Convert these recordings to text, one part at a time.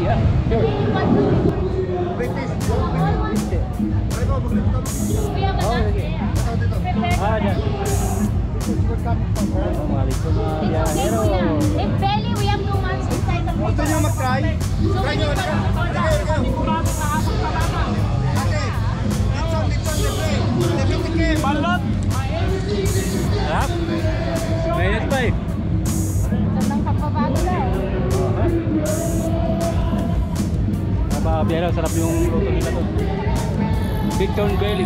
Yeah, sure. British. Ah, dyan. Assalamualaikum mga biyahero. If belly, we have 2 months inside the Gusto nyo mag-try? Try nyo. Balot! Harap? Mainit pa eh. Sandang pagbabago lang. Mga biyahero, sarap yung luto nila to. Chicken belly.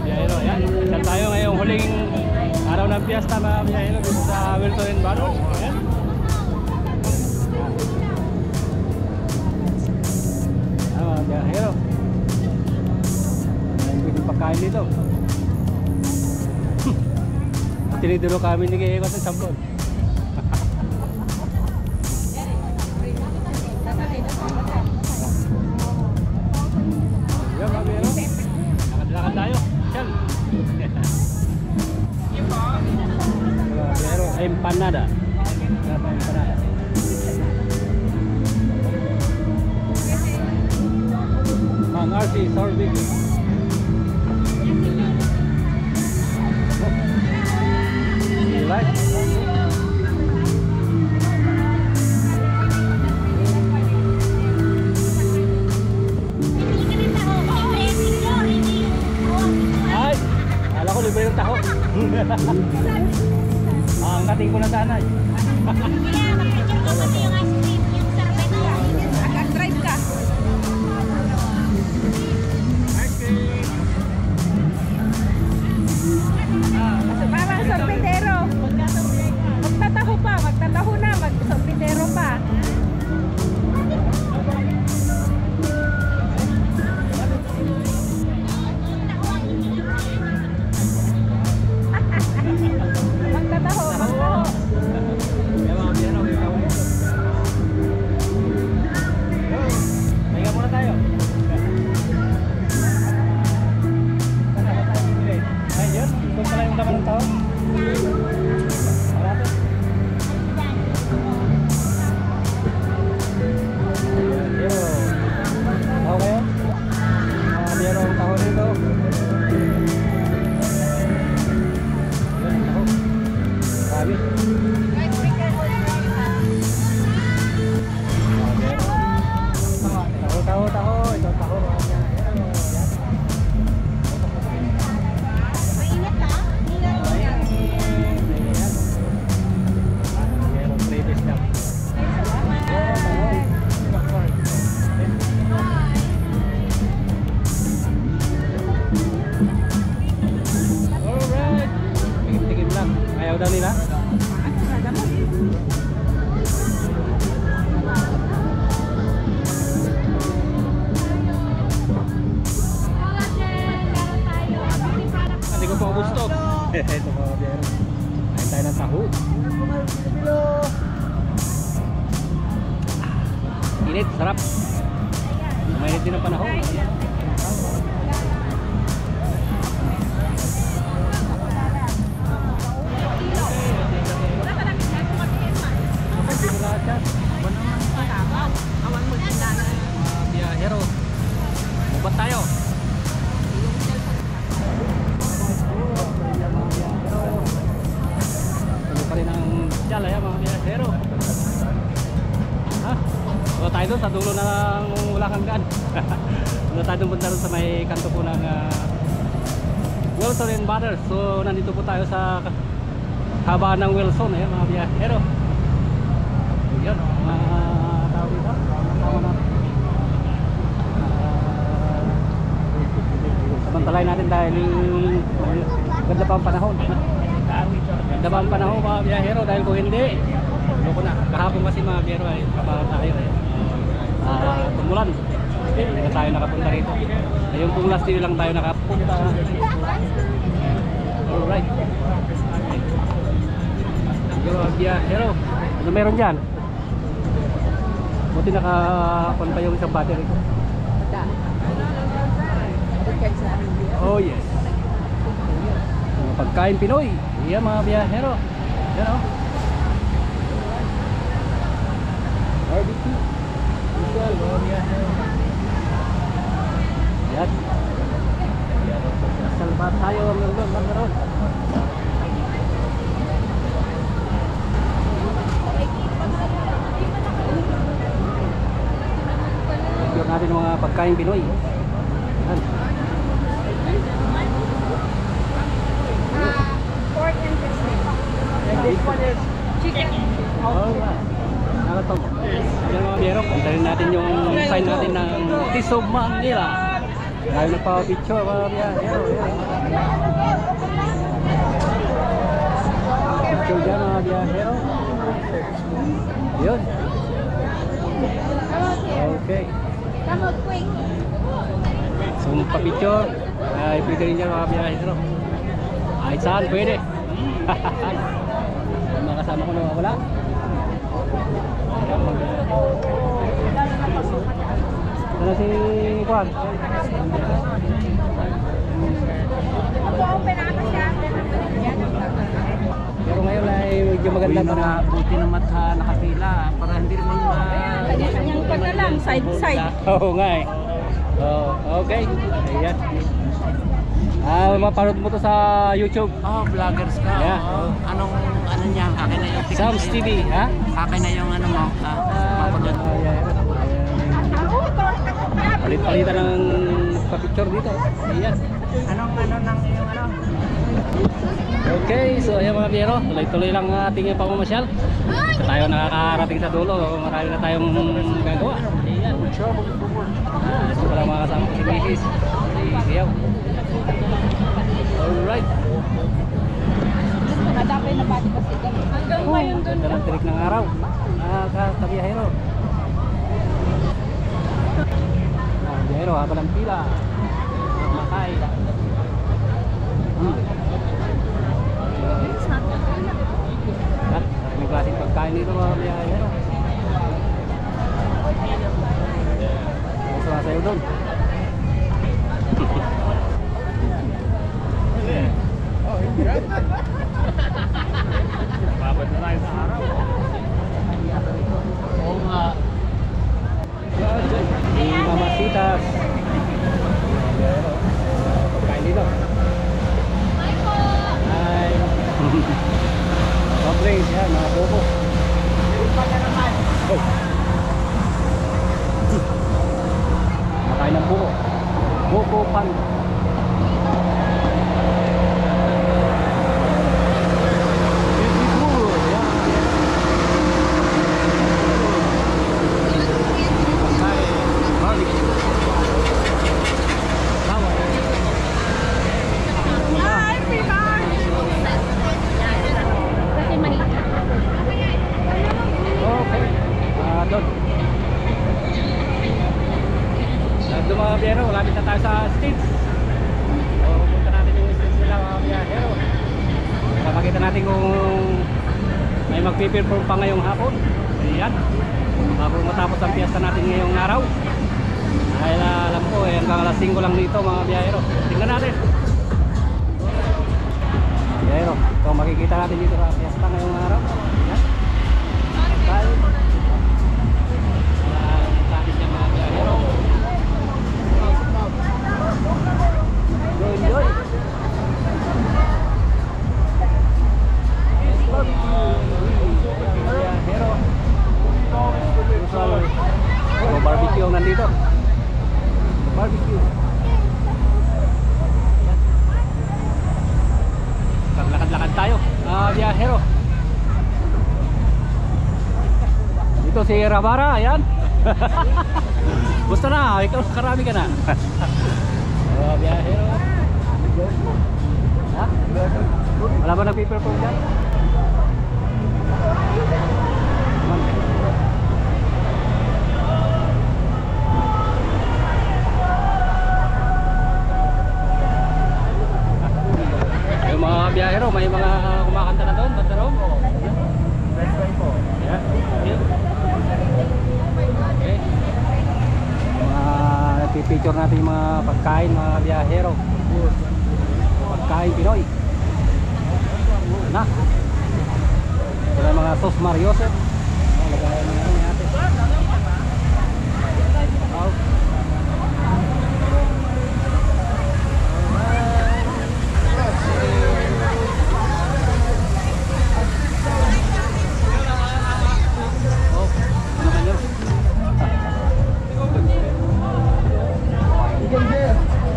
Biyahero, ayan. Saan tayo ngayong huling araw ng piyesta mga biyahero dito sa Wilson and Brothers. Ayan. Mga biyahero. Ayan, pwede pagkain dito. Tiniduro kami ni Kaya Ikot ng Sampon. Ayan mga biyahero. Lakad-lakad tayo. Ayan. Pero empanada. Empanada. Mang RC Sorbig. You like? Ay, ala ko libre ng taho. Ang kating ko na tanay. Kaya mag-picture ko kami yung ice cream, yung sorbet na. Nag-drive ka. Kasi parang sorbetero. Magtataho pa, magtataho na, mag-sorbetero pa. Magtataho, magtataho. Kaya mga biyano, pahinga muna tayo. Ay, yun. Ito pala yung laman ng tao. Marami. Biyano. Taho kayo? Mga biyano ang taho nito. Yun, taho. Marami. Taho. Ito taho. Mainit ha? Meron previous na. Alright. Tigim-tigim lang. Ayaw daw nila. Hindi ko pa gusto. Ito mga biyero. Kain tayo ng taho. Init, sarap. Mainit din ang panahon. Biyahero. Bubat tayo. Tuloy pa rin ang tiyala yan mga biyahero. Ha? So tayo doon sa dulo ng Ulacanggan. Doon tayo doon punta doon sa may kanto po ng Wilson and Brothers. So nandito po tayo sa haba ng Wilson. Ayan mga biyahero. Yun, mga tao dito. Samantalahin natin dahil ganda pa ang panahon. Ganda pa ang panahon mga biyahero dahil kung hindi, loko na. Kahapon kasi mga biyahero ay kabahan tayo eh. Tumulan. Kaya tayo nakapunta rito. Ayun pong last day lang tayo nakapunta. Alright. Mga biyahero. Ano meron dyan? Buti nakakuan pa yung isang battery ko. Oh yes. Mga pagkain Pinoy. Iya mga biyahero. Yan o. barbecue. Usual, mga biyahero. Yan. Salbat tayo hanggang doon, magkaroon. Picture natin ng mga pagkain Pinoy. Yan. Pork and fish. This one is Chicken. nakatog. Yan mga biyahero, puntahin natin yung sign natin ng Tisog Manila. Dahil nagpa-picture mga biyahero. Picture dyan mga biyahero. Yun. Okay. Come on, quick. So magpa-picture, ay pwede rin dyan mga biyahero. Kahit saan pwede. Yung mga kasama ko na wala. Ito na si Juan. Open ako siya. Pero ngayon ay medyo maganda pa na. Buti na mata nakapila para hindi naman Kanyang pag na lang, side. Oo nga eh. Oh, okay. Ayan. Mapanood mo to sa YouTube. vloggers ka. Yeah. Anong ano niya? Akin na yung Sam's TV, ha? Akin na yung ano mo. Mapanood. Palit-palitan ng pa-picture dito. Ayan. Anong ano nang yung ano? Okay, so ayan mga biyero, tuloy-tuloy lang ang ating pamamasyal. So tayo nakakarating sa dulo, marami na tayong gagawa. Ayan. Ito pala mga kasama ko si Mrs. Si Siyaw. Alright. Nadapay na pati kasi kami. Hanggang ngayon doon. Ganda ng tirik ng araw. Kabiyahero. Biyahero, habang ang pila. Makain. At may klaseng pagkain dito mga biyahero. Sumasayaw doon. Babad na tayo sa araw. Oo nga. Mamasitas. Pagkain dito. Hi. Mga brains yan, mga bobo. Oh. Makain ng buko. Buko pan. Kasi mahirap. Okay. Doon. Doon mga biyahero, malapit na tayo sa States. So, punta natin yung States nila mga biyahero. Para makita natin kung may magpiperform pa ngayong hapon. Ayan. Bago matapos ang piyesta natin ngayong araw. Dahil alam ko, hanggang alas 5 lang dito mga biyahero. Tingnan natin. Biyahero, ito makikita natin dito sa piyesta ngayong araw. Ayan. Bye. Enjoy. So, barbecue ang nandito. Barbecue. Lakad-lakad tayo. Biyahero. Dito si Rabara, ayan. Gusto na, ikaw karami ka na. Biyahero. Ha? Wala ba nag-perform dyan? Yung mga biyahero, may mga kumakanta na doon, banda roon. Best friend po. Yeah. Okay. Pipicture natin yung mga pagkain, mga biyahero. Pagkain Pinoy. Na. Ito yung mga sauce Mariosep. Lagayan ng ano natin.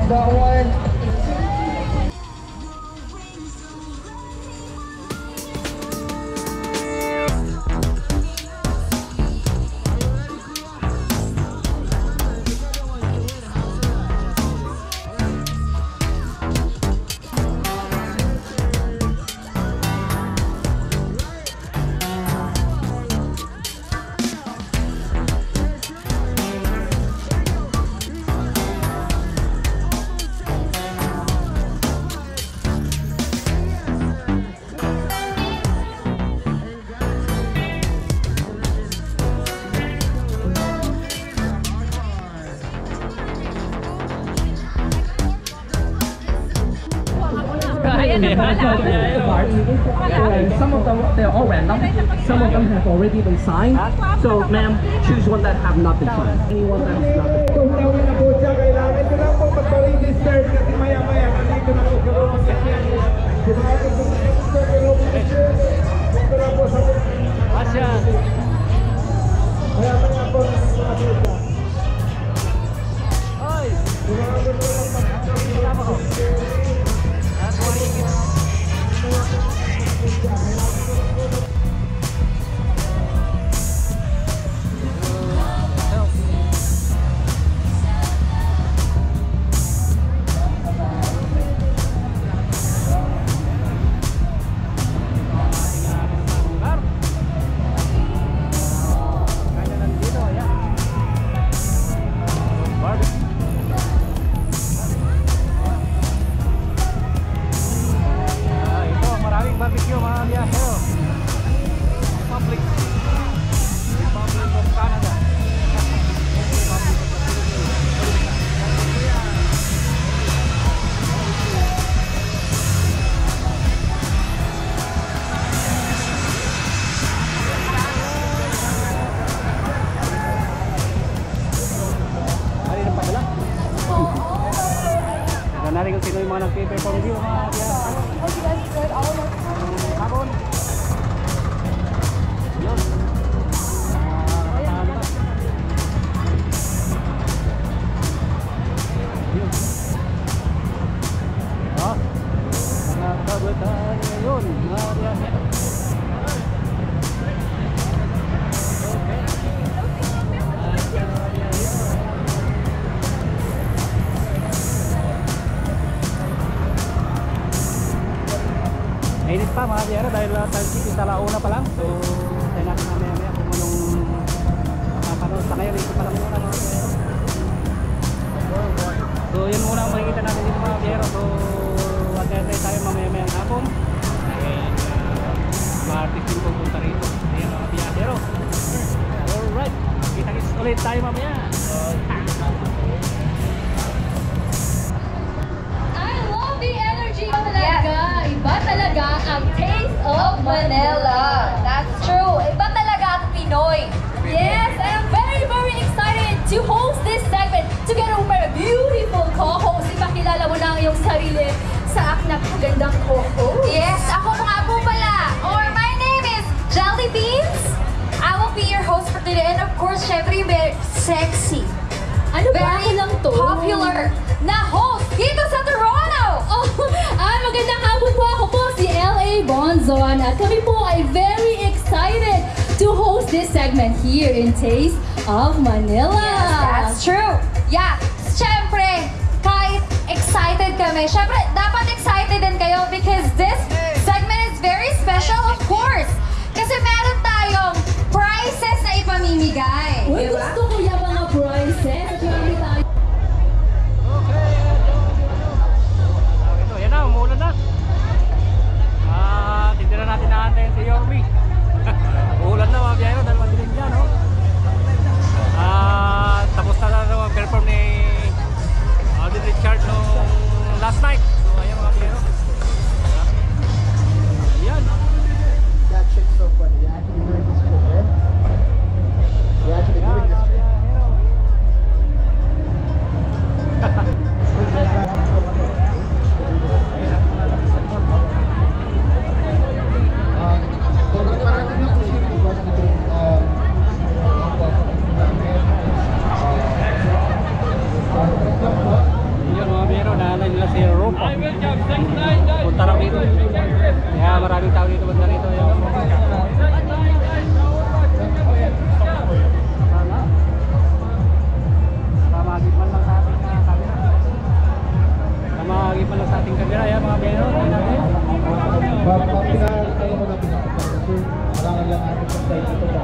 That one. And some of them, they're all random. Some of them have already been signed. So, ma'am, choose one that have not been signed. Anyone that has not been Kung tawin na po siya, kailangan ko lang po magpa-register kasi maya-maya nandito na po karoon sa kanya. Kung mga gusto na register, register. Dito lang po sa Asya. maya-maya po nandito na po siya. Oy. Kung mga gusto lang Tama ko. Ito, maraming barbecue mga biyahero. Republic of Canada. Mali ng padala. Tignan natin kung sino yung mga nag-perform dito mga biyahero. Hapon. Yun. Nakakatahan ba? Yun. Mga kabataan ngayon, mga biyahero. Mainit pa mga biyahero dahil talsik sa launa pa lang. So, tayo natin mamaya kung anong mapapanood sa ngayon. Ito pa lang muna mga biyahero. So, yun muna ang makikita natin dito mga biyahero. So, magkakantay tayo mamaya hapon. And, ma-artist yung pupunta rito. Ayan mga biyahero. Alright, kita-kits ulit tayo mamaya. I love the energy talaga. Iba talaga ang taste of Manila. That's true. Iba talaga ang Pinoy. Yes, and I'm very, very excited to host this segment together with my beautiful co-host. Ipakilala mo na ang iyong sarili sa aking napakagandang co-host. Yes, ako nga po pala. Or my name is Jelly Beans. I will be your host for today. And of course, syempre, very sexy. Ano ba? Ako Very lang to. popular na host dito sa Toronto. Oh, magandang hapon po. Ako po si L.A. Bonzon at kami po ay very excited to host this segment here in Taste of Manila. Yes, that's true. Yeah, syempre, kahit excited kami, syempre, dapat excited din kayo because this segment is very special, of course. Kasi meron tayong prizes na ipamimigay. Uy, Diba? gusto ko yung mga prizes. At marami tayo. Ito, yan na, umuulan na. Tindiran natin na antayin si Yormi. Umuulan na mga biyahero dahil madilim dyan, no? Tapos na lang mag-perform ni Alden Richard nung last night. So, ayan mga biyahero. Ayan. That chick's so funny. You're actually doing this shit, man. You're actually Ayan doing this mga shit. biyahero. punta raw dito. Kaya maraming tao dito punta rito. Namagip man lang sa ating camera. Namagip man lang sa ating camera. Ayan mga bero. Pinakakaya mo na pinakakaya. So, malangan lang natin sa tayo dito sa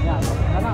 Yan. Tara.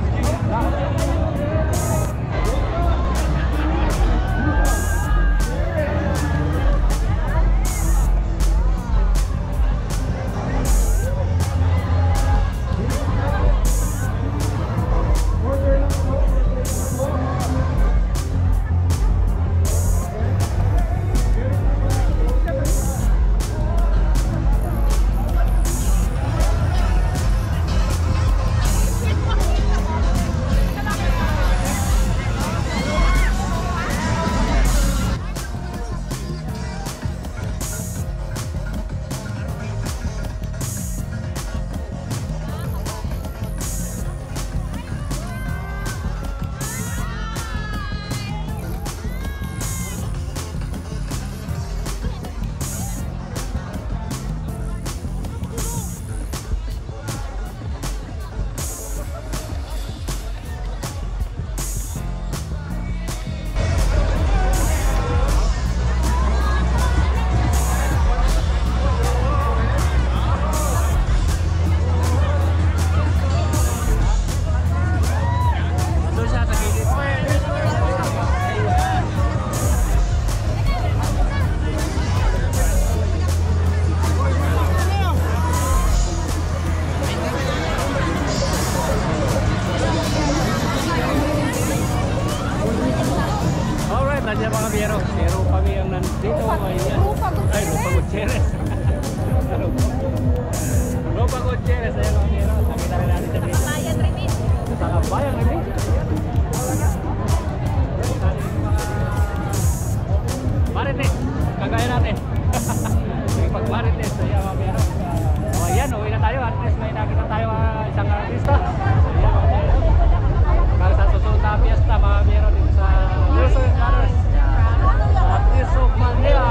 Nandiyan mga biyero. Pero kami ang nandito. Ay, Rupa Gutierrez. Rupa Gutierrez. Ayan mga biyero. Nakita rin natin dito. Bayan Remit. Sa Kabayan Remit. Marites. Kagaya natin. May pag-marites. Ayan mga biyero. O ayan, uwi na tayo. At least may nakita tayo isang artista. Ayan mga biyero. Hanggang sa susunod na fiesta mga biyero dito sa Wilson Brothers. Artist of Manila.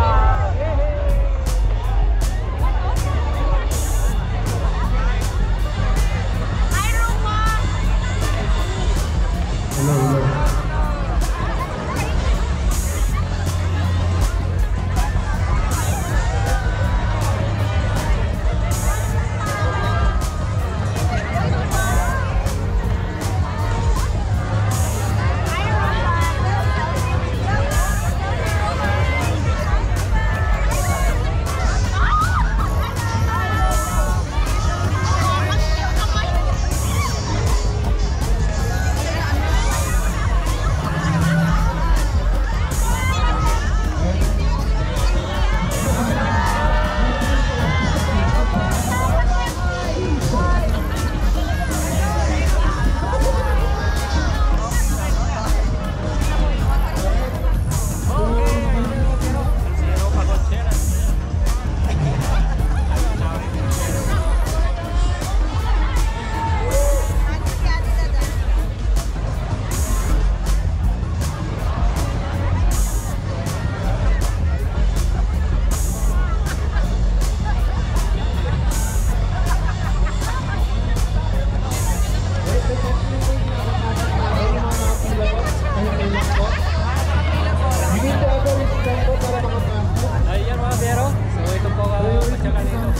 Ayan mga biyero. So ito po patsaka dito.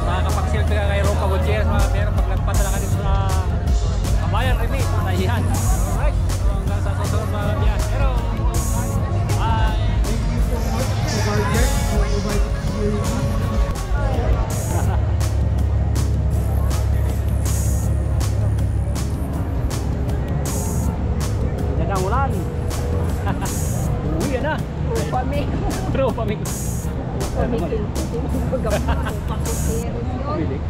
Makakapag-selfie ka kay Rupa Gutierrez mga biyero. Pag nagpadala ka dito sa Kabayan Remit. Ayan. Alright. So hanggang sa susunod mga biyero. Bye. Yan ang ulan. Uwi na. Pamik. Bro, pamik. Pamik. Pamik.